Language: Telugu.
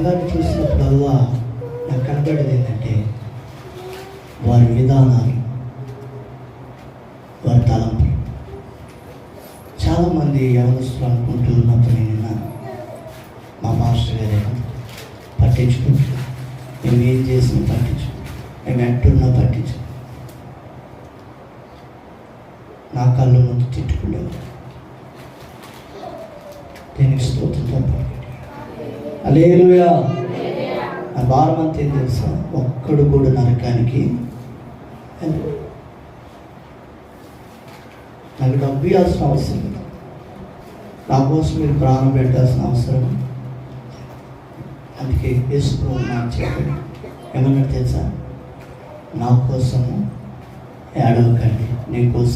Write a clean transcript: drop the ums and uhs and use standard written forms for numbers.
సంఘాన్ని చూసినప్పుడల్లా నాకు కనబడేది ఏంటంటే వారి విధానాలు, వారి తలంపులు. చాలామంది యవనస్తులు అనుకుంటూ ఉన్నప్పుడు నేను మా మాస్టర్ గారు పట్టించుకుంటూ, మేము ఏం చేసినా పట్టించు, మేము ఎట్టున్నా పట్టించు, నా కళ్ళు ముందు తిట్టుకునేవారు. దీనికి స్తోత్రం. హల్లెలూయా. నా భారం అంతా ఏం తెలుసా? ఒక్కడు కూడా నరకానికి నాకు డబ్బు ఇవ్వాల్సిన అవసరం లేదు. నా కోసం మీరు ప్రాణం పెట్టాల్సిన అవసరం. అందుకే యేసు ప్రభువు నాకు చెప్పాడు, ఏమన్నా తెలుసా? నా కోసము ఏడవకండి, నీ కోసం